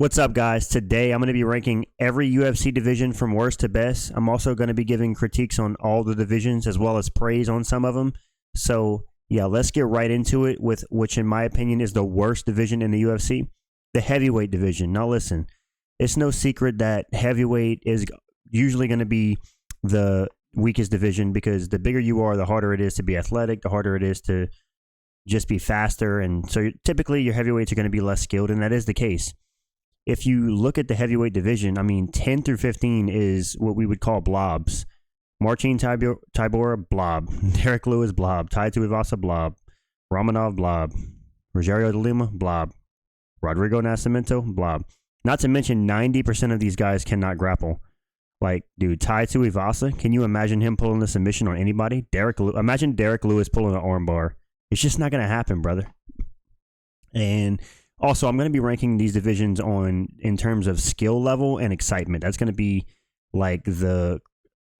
What's up, guys? Today I'm going to be ranking every UFC division from worst to best. I'm also going to be giving critiques on all the divisions as well as praise on some of them. So, yeah, let's get right into it with which, in my opinion, is the worst division in the UFC, the heavyweight division. Now, listen, it's no secret that heavyweight is usually going to be the weakest division because the bigger you are, the harder it is to be athletic, the harder it is to just be faster. And so typically your heavyweights are going to be less skilled, and that is the case. If you look at the heavyweight division, 10 through 15 is what we would call blobs. Marcin Tybura, blob. Derek Lewis, blob. Tai Tuivasa, blob. Romanov, blob. Rogerio de Lima, blob. Rodrigo Nascimento, blob. Not to mention 90% of these guys cannot grapple. Like, dude, Tai Tuivasa, can you imagine him pulling a submission on anybody? Imagine Derek Lewis pulling an armbar. It's just not going to happen, brother. And also, I'm going to be ranking these divisions in terms of skill level and excitement. That's going to be like the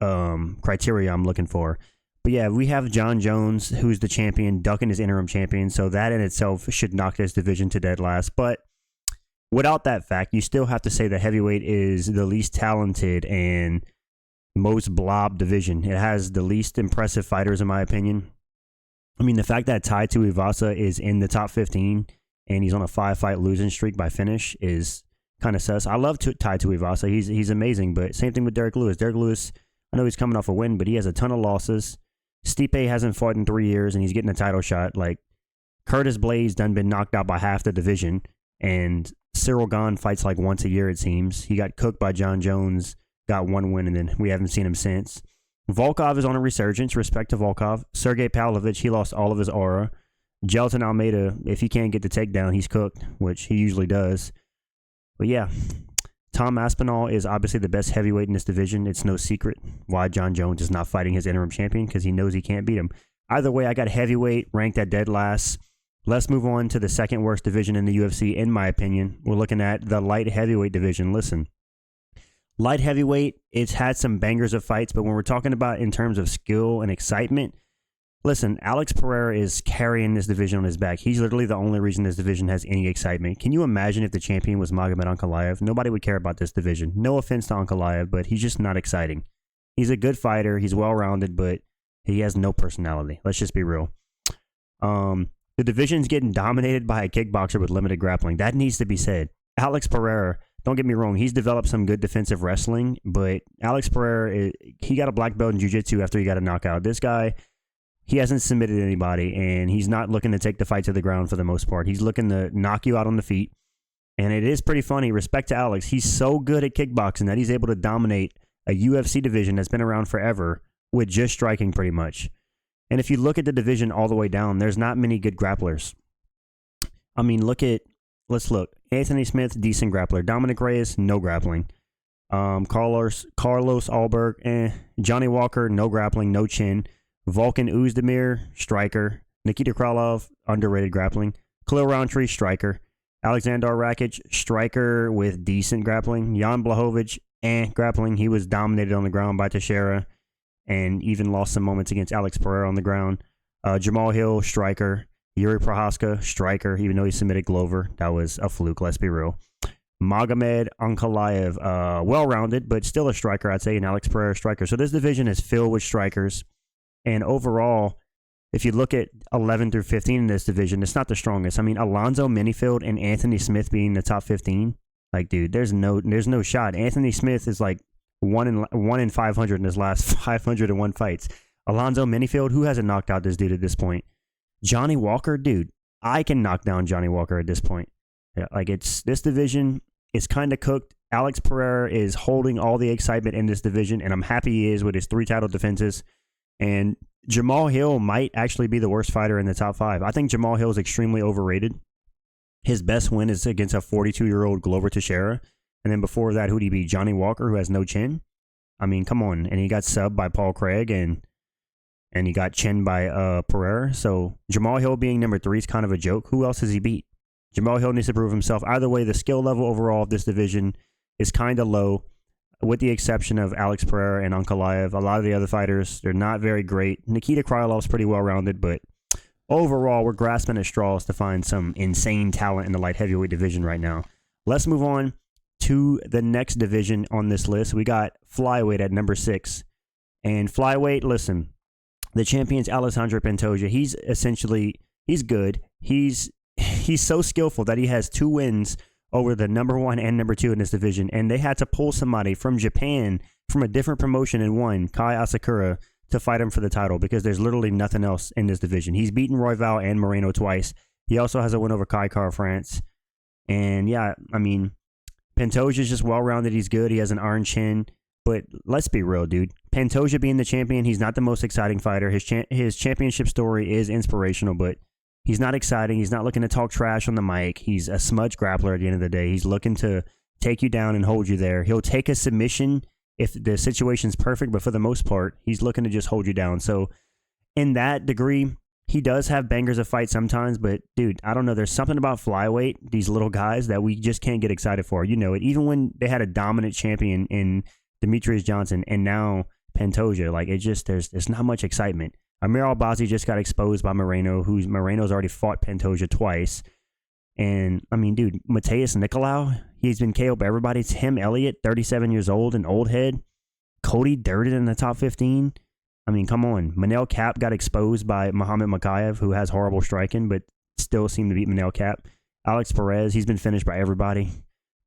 criteria I'm looking for. But yeah, we have John Jones, who's the champion, ducking his interim champion. So that in itself should knock this division to dead last. But without that fact, you still have to say that heavyweight is the least talented and most blob division. It has the least impressive fighters, in my opinion. The fact that Tai Tuivasa is in the top 15 and he's on a 5-fight losing streak by finish is kind of sus. I love Tai Tuivasa. He's amazing, but same thing with Derek Lewis. Derek Lewis, I know he's coming off a win, but he has a ton of losses. Stipe hasn't fought in 3 years, and he's getting a title shot. Like, Curtis Blades done been knocked out by half the division, and Cyril Gane fights like once a year, it seems. He got cooked by John Jones, got one win, and then we haven't seen him since. Volkov is on a resurgence. Respect to Volkov. Sergey Pavlovich, he lost all of his aura. Gelton Almeida, if he can't get the takedown, he's cooked, which he usually does. But yeah, Tom Aspinall is obviously the best heavyweight in this division. It's no secret why John Jones is not fighting his interim champion, because he knows he can't beat him. Either way, I got heavyweight ranked at dead last. Let's move on to the second worst division in the UFC, in my opinion. We're looking at the light heavyweight division. Listen, light heavyweight, it's had some bangers of fights, but when we're talking about in terms of skill and excitement, listen, Alex Pereira is carrying this division on his back. He's literally the only reason this division has any excitement. Can you imagine if the champion was Magomed Ankalaev? Nobody would care about this division. No offense to Ankalaev, but he's just not exciting. He's a good fighter. He's well-rounded, but he has no personality. Let's just be real. The division's getting dominated by a kickboxer with limited grappling. That needs to be said. Alex Pereira, don't get me wrong, he's developed some good defensive wrestling, but Alex Pereira, he got a black belt in jiu-jitsu after he got a knockout. This guy, he hasn't submitted anybody, and he's not looking to take the fight to the ground for the most part. He's looking to knock you out on the feet, and it is pretty funny. Respect to Alex. He's so good at kickboxing that he's able to dominate a UFC division that's been around forever with just striking pretty much. And if you look at the division all the way down, there's not many good grapplers. Let's look. Anthony Smith, decent grappler. Dominic Reyes, no grappling. Carlos Alberg, Johnny Walker, no grappling, no chin. Volkan Oezdemir, striker. Nikita Krylov, underrated grappling. Khalil Rountree, striker. Alexander Rakic, striker with decent grappling. Jan Blachowicz, grappling. He was dominated on the ground by Teixeira and even lost some moments against Alex Pereira on the ground. Jamal Hill, striker. Yuri Prohaska, striker, even though he submitted Glover. That was a fluke, let's be real. Magomed Ankalaev, well-rounded, but still a striker, I'd say, and Alex Pereira, striker. So this division is filled with strikers. And overall, if you look at 11 through 15 in this division, it's not the strongest. Alonzo Minifield and Anthony Smith being the top 15, like, dude, there's no shot. Anthony Smith is like 1 in 500 in his last 501 fights. Alonzo Minifield, who hasn't knocked out this dude at this point? Johnny Walker, dude, I can knock down Johnny Walker at this point. Yeah, this division is kind of cooked. Alex Pereira is holding all the excitement in this division, and I'm happy he is with his 3 title defenses. And Jamal Hill might actually be the worst fighter in the top 5. I think Jamal Hill is extremely overrated. His best win is against a 42-year-old Glover Teixeira. And then before that, who'd he beat? Johnny Walker, who has no chin? Come on. And he got subbed by Paul Craig, and he got chinned by Pereira. So Jamal Hill being number 3 is kind of a joke. Who else has he beat? Jamal Hill needs to prove himself. Either way, the skill level overall of this division is kind of low, with the exception of Alex Pereira and Ankalaev. A lot of the other fighters, they're not very great. Nikita Krylov's pretty well-rounded, but overall, we're grasping at straws to find some insane talent in the light heavyweight division right now. let's move on to the next division on this list. We got Flyweight at number 6. And Flyweight, listen, the champion's Alessandro Pantoja. He's good. He's so skillful that he has 2 wins over the number 1 and number 2 in this division. And they had to pull somebody from Japan, from a different promotion, and won, Kai Asakura, to fight him for the title because there's literally nothing else in this division. He's beaten Royval and Moreno twice. He also has a win over Kai Kara-France. And yeah, I mean, Pantoja's just well-rounded. He's good. He has an iron chin. But let's be real, dude. Pantoja being the champion, he's not the most exciting fighter. His championship story is inspirational, but he's not exciting. He's not looking to talk trash on the mic. He's a smudge grappler at the end of the day. He's looking to take you down and hold you there. He'll take a submission if the situation's perfect, but for the most part, he's looking to just hold you down. So in that degree, he does have bangers of fight sometimes, but dude, I don't know. There's something about Flyweight, these little guys, that we just can't get excited for. You know it. Even when they had a dominant champion in Demetrius Johnson and now Pantoja, like, it just, there's not much excitement. Amir Albazi just got exposed by Moreno, Moreno's already fought Pantoja twice. And, I mean, dude, Mateus Nicolau, he's been KO'd by everybody. Tim Elliott, 37 years old, an old head. Cody Durden in the top 15. I mean, come on. Manel Cap got exposed by Muhammad Makayev, who has horrible striking, but still seemed to beat Manel Cap. Alex Perez, he's been finished by everybody.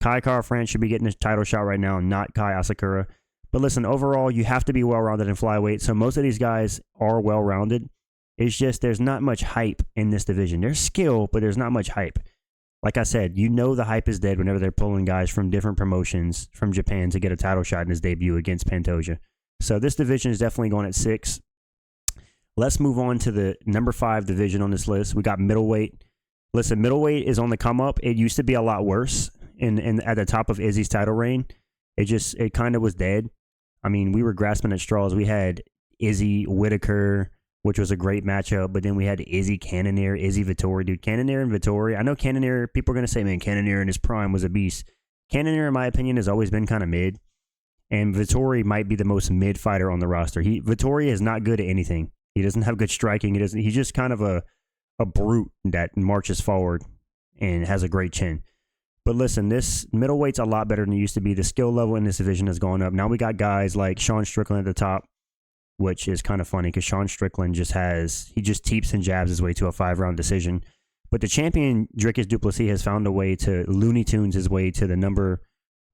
Kai Kara-France should be getting his title shot right now, not Kai Asakura. But listen, overall, you have to be well-rounded in Flyweight, so most of these guys are well-rounded. It's just there's not much hype in this division. There's skill, but there's not much hype. Like I said, you know the hype is dead whenever they're pulling guys from different promotions from Japan to get a title shot in his debut against Pantoja. So this division is definitely going at 6. Let's move on to the number 5 division on this list. We got Middleweight. Listen, Middleweight is on the come up. It used to be a lot worse at the top of Izzy's title reign. It kind of was dead. I mean, we were grasping at straws. We had Izzy Whitaker, which was a great matchup, but then we had Izzy Cannonier, Izzy Vittori. Dude, Cannonier and Vittori. I know Cannonier, people are going to say, man, Cannonier in his prime was a beast. Cannonier, in my opinion, has always been kind of mid. And Vittori might be the most mid fighter on the roster. Vittori is not good at anything. He doesn't have good striking. He's just kind of a brute that marches forward and has a great chin. But listen, this middleweight's a lot better than it used to be. The skill level in this division has gone up. Now we got guys like Sean Strickland at the top, which is kind of funny because Sean Strickland just teeps and jabs his way to a 5-round decision. But the champion, Dricus du Plessis, has found a way to Looney Tunes his way to the number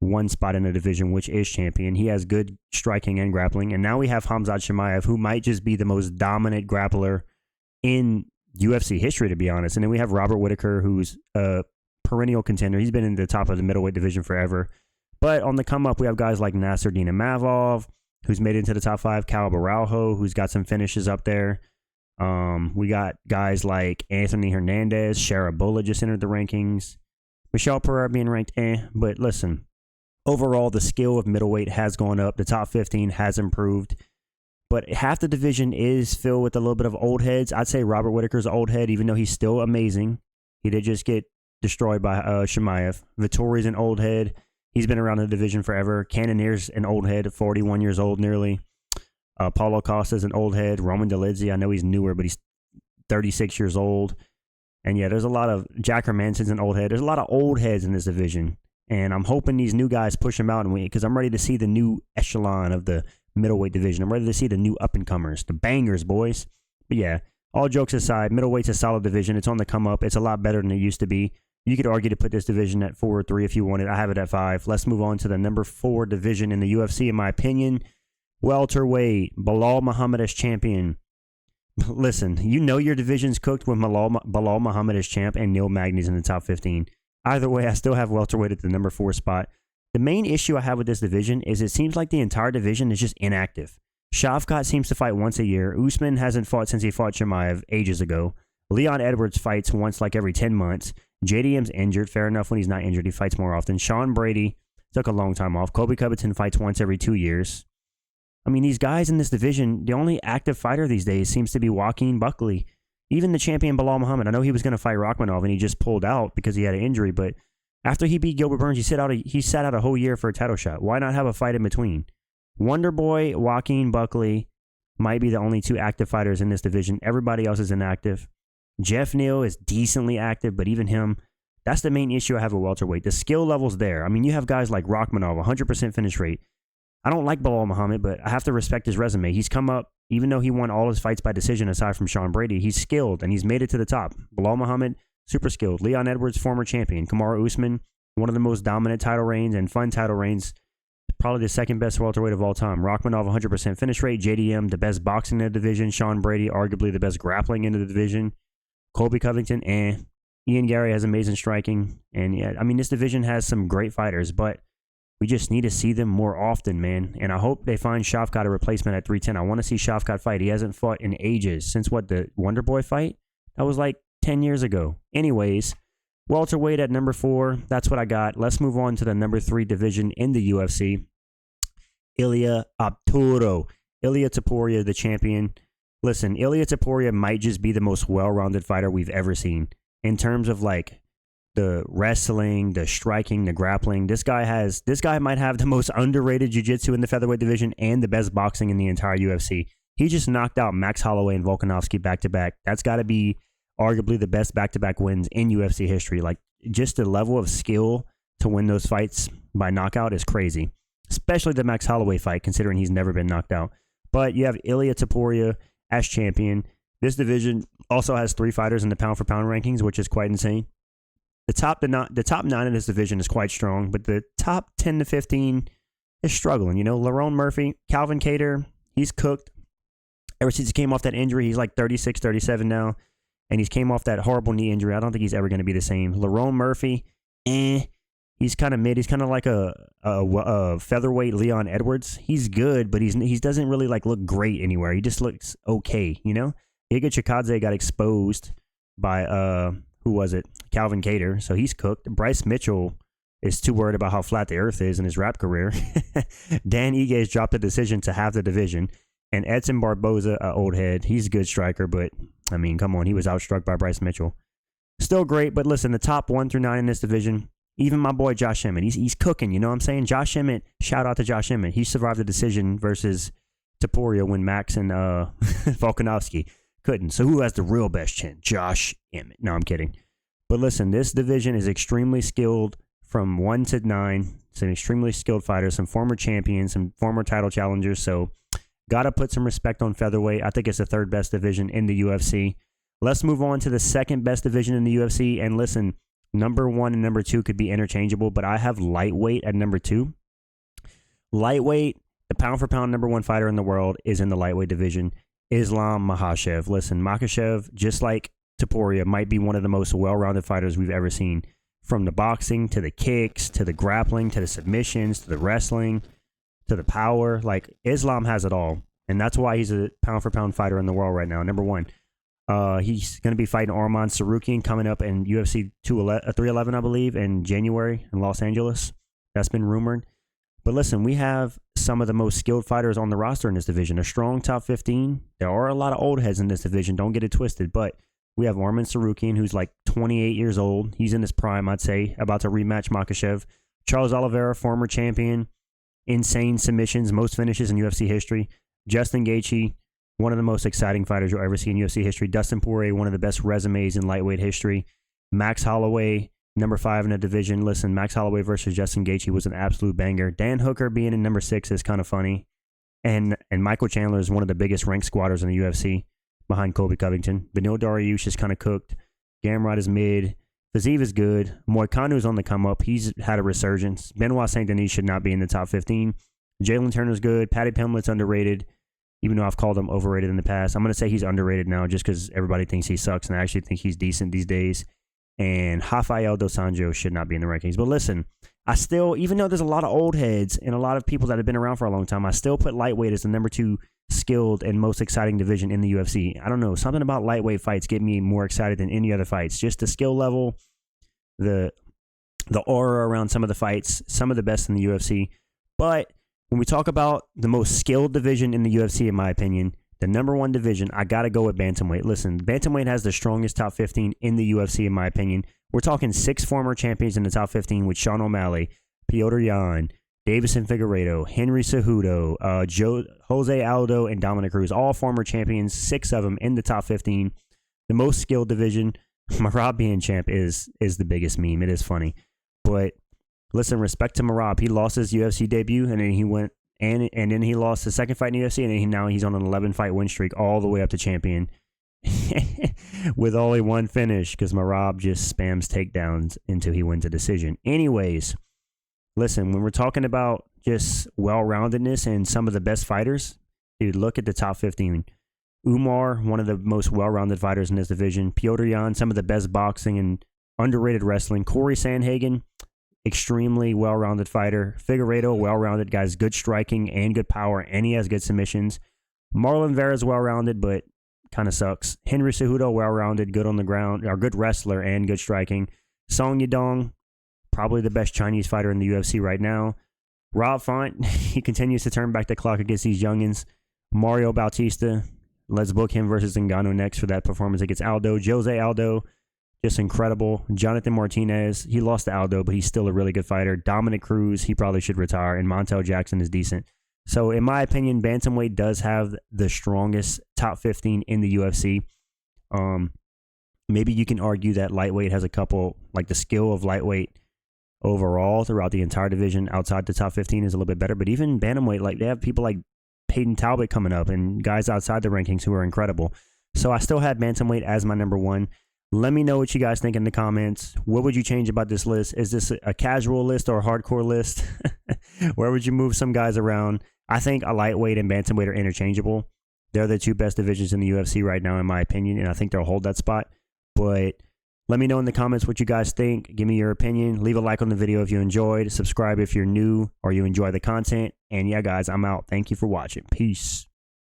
1 spot in the division, which is champion. He has good striking and grappling. And now we have Khamzat Chimaev, who might just be the most dominant grappler in UFC history, to be honest. And then we have Robert Whitaker, who's a perennial contender. He's been in the top of the middleweight division forever. But on the come up, we have guys like Nasser Dinamavov, who's made it into the top 5, Cal Baraujo, who's got some finishes up there. We got guys like Anthony Hernandez, Sharabola just entered the rankings. Michelle Pereira being ranked but listen, overall, the skill of middleweight has gone up. The top 15 has improved. But half the division is filled with a little bit of old heads. I'd say Robert Whitaker's an old head, even though he's still amazing. He did just get destroyed by Chimaev. Vittori's an old head. He's been around the division forever. Cannonier's an old head, 41 years old nearly. Paulo Costa's an old head. Roman Dolidze, I know he's newer, but he's 36 years old. And yeah, there's a lot of... Jack Hermansson's an old head. There's a lot of old heads in this division. And I'm hoping these new guys push them out, because I'm ready to see the new echelon of the middleweight division. I'm ready to see the new up-and-comers, the bangers, boys. But yeah, all jokes aside, middleweight's a solid division. It's on the come up. It's a lot better than it used to be. You could argue to put this division at 4 or 3 if you wanted. I have it at 5. Let's move on to the number 4 division in the UFC, in my opinion. Welterweight, Belal Muhammad as champion. Listen, you know your division's cooked with Belal Muhammad as champ and Neil Magny's in the top 15. Either way, I still have welterweight at the number 4 spot. The main issue I have with this division is it seems like the entire division is just inactive. Shavkat seems to fight once a year. Usman hasn't fought since he fought Chimaev ages ago. Leon Edwards fights once like every 10 months. JDM's injured. Fair enough, when he's not injured, he fights more often. Sean Brady took a long time off. Colby Covington fights once every 2 years. I mean, these guys in this division, the only active fighter these days seems to be Joaquin Buckley. Even the champion Belal Muhammad. I know he was going to fight Rachmanov and he just pulled out because he had an injury, but after he beat Gilbert Burns, he sat out a whole year for a title shot. Why not have a fight in between? Wonder Boy, Joaquin Buckley might be the only 2 active fighters in this division. Everybody else is inactive. Jeff Neal is decently active, but even him, That's the main issue I have with welterweight. The skill level's there. I mean, you have guys like Rachmanov, 100% finish rate. I don't like Bilal Muhammad, but I have to respect his resume. He's come up, even though he won all his fights by decision aside from Sean Brady, he's skilled and he's made it to the top. Bilal Muhammad, super skilled. Leon Edwards, former champion. Kamaru Usman, one of the most dominant title reigns and fun title reigns. Probably the second best welterweight of all time. Rachmanov, 100% finish rate. JDM, the best boxing in the division. Sean Brady, arguably the best grappling in the division. Colby Covington, Ian Gary has amazing striking. And yeah, I mean, this division has some great fighters, but we just need to see them more often, man. And I hope they find Shavkat a replacement at 310. I want to see Shavkat fight. He hasn't fought in ages. Since what, the Wonder Boy fight? That was like 10 years ago. Anyways, welterweight at number 4. That's what I got. Let's move on to the number 3 division in the UFC. Ilia Topuria, the champion. Listen, Ilia Topuria might just be the most well-rounded fighter we've ever seen. In terms of like the wrestling, the striking, the grappling. This guy might have the most underrated jiu-jitsu in the featherweight division and the best boxing in the entire UFC. He just knocked out Max Holloway and Volkanovski back-to-back. That's got to be arguably the best back-to-back wins in UFC history. Like, just the level of skill to win those fights by knockout is crazy. Especially the Max Holloway fight, considering he's never been knocked out. But you have Ilia Topuria as champion. This division also has 3 fighters in the pound-for-pound rankings, which is quite insane. The top 9 in this division is quite strong, but the top 10 to 15 is struggling. You know, Lerone Murphy, Calvin Kattar, he's cooked. Ever since he came off that injury, he's like 36, 37 now, and he's came off that horrible knee injury. I don't think he's ever going to be the same. Lerone Murphy, he's kind of mid. He's kind of like a featherweight Leon Edwards. He's good, but he doesn't really like look great anywhere. He just looks okay, you know? Giga Chikadze got exposed by who was it? Calvin Kattar. So he's cooked. Bryce Mitchell is too worried about how flat the earth is in his rap career. Dan Ige has dropped a decision to have the division. And Edson Barboza, old head, he's a good striker, but I mean, come on, he was outstruck by Bryce Mitchell. Still great, but listen, the top 1 through 9 in this division, even my boy Josh Emmett, he's cooking, you know what I'm saying? Josh Emmett, shout out to Josh Emmett. He survived the decision versus Topuria when Max and Volkanovski couldn't. So who has the real best chin? Josh Emmett. No, I'm kidding. But listen, this division is extremely skilled from 1 to 9. Some extremely skilled fighters, some former champions, some former title challengers. So got to put some respect on featherweight. I think it's the 3rd best division in the UFC. Let's move on to the 2nd best division in the UFC. And listen, number 1 and number 2 could be interchangeable, but I have lightweight at number 2. Lightweight, the pound-for-pound number 1 fighter in the world, is in the lightweight division. Islam Makhachev. Listen, Makhachev, just like Topuria, might be one of the most well-rounded fighters we've ever seen. From the boxing, to the kicks, to the grappling, to the submissions, to the wrestling, to the power. Like, Islam has it all. And that's why he's a pound-for-pound fighter in the world right now, number 1. He's going to be fighting Arman Sarukian coming up in UFC 311, I believe, in January in Los Angeles. That's been rumored. But listen, we have some of the most skilled fighters on the roster in this division. A strong top 15. There are a lot of old heads in this division. Don't get it twisted. But we have Arman Sarukian, who's like 28 years old. He's in his prime, I'd say, about to rematch Makhachev. Charles Oliveira, former champion. Insane submissions, most finishes in UFC history. Justin Gaethje, one of the most exciting fighters you'll ever see in UFC history. Dustin Poirier, one of the best resumes in lightweight history. Max Holloway, number 5 in the division. Listen, Max Holloway versus Justin Gaethje was an absolute banger. Dan Hooker being in number 6 is kind of funny. And Michael Chandler is one of the biggest ranked squatters in the UFC behind Colby Covington. Benil Dariush is kind of cooked. Gamrot is mid. Fiziev is good. Moikanu's on the come up. He's had a resurgence. Benoit Saint Denis should not be in the top 15. Jalen Turner's good. Patty Pimlet's underrated. Even though I've called him overrated in the past, I'm going to say he's underrated now just because everybody thinks he sucks, and I actually think he's decent these days. And Rafael Dos Anjos should not be in the rankings. But listen, I still, even though there's a lot of old heads and a lot of people that have been around for a long time, I still put lightweight as the number 2 skilled and most exciting division in the UFC. I don't know, something about lightweight fights get me more excited than any other fights. Just the skill level, the aura around some of the fights, some of the best in the UFC. But when we talk about the most skilled division in the UFC, in my opinion, the number 1 division, I got to go with Bantamweight. Listen, Bantamweight has the strongest top 15 in the UFC, in my opinion. We're talking 6 former champions in the top 15 with Sean O'Malley, Piotr Jan, Davison Figueiredo, Henry Cejudo, Jose Aldo, and Dominic Cruz. All former champions, 6 of them in the top 15. The most skilled division. Marab being champ is the biggest meme. It is funny. But listen, respect to Marab. He lost his UFC debut, and then he went and then he lost his second fight in the UFC, and then now he's on an 11-fight win streak all the way up to champion with only one finish because Marab just spams takedowns until he wins a decision. Anyways, listen, when we're talking about just well-roundedness and some of the best fighters, dude, look at the top 15. Umar, one of the most well-rounded fighters in this division. Piotr Jan, some of the best boxing and underrated wrestling. Corey Sandhagen, extremely well-rounded fighter. Figueiredo, well-rounded, guys, good striking and good power, and he has good submissions. Marlon Vera's well-rounded, but kind of sucks. Henry Cejudo, well-rounded, good on the ground, or good wrestler and good striking. Song Yadong, probably the best Chinese fighter in the UFC right now. Rob Font, he continues to turn back the clock against these youngins. Mario Bautista, let's book him versus Ngannou next for that performance against Aldo. Jose Aldo, just incredible. Jonathan Martinez, he lost to Aldo, but he's still a really good fighter. Dominic Cruz, he probably should retire. And Montel Jackson is decent. So in my opinion, Bantamweight does have the strongest top 15 in the UFC. Maybe you can argue that lightweight has a couple, like the skill of lightweight overall throughout the entire division outside the top 15 is a little bit better. But even Bantamweight, like they have people like Peyton Talbot coming up and guys outside the rankings who are incredible. So I still have Bantamweight as my number one. Let me know what you guys think in the comments. What would you change about this list? Is this a casual list or a hardcore list? Where would you move some guys around? I think a lightweight and bantamweight are interchangeable. They're the two best divisions in the UFC right now, in my opinion, and I think they'll hold that spot. But let me know in the comments what you guys think. Give me your opinion. Leave a like on the video if you enjoyed. Subscribe if you're new or you enjoy the content. And yeah, guys, I'm out. Thank you for watching. Peace.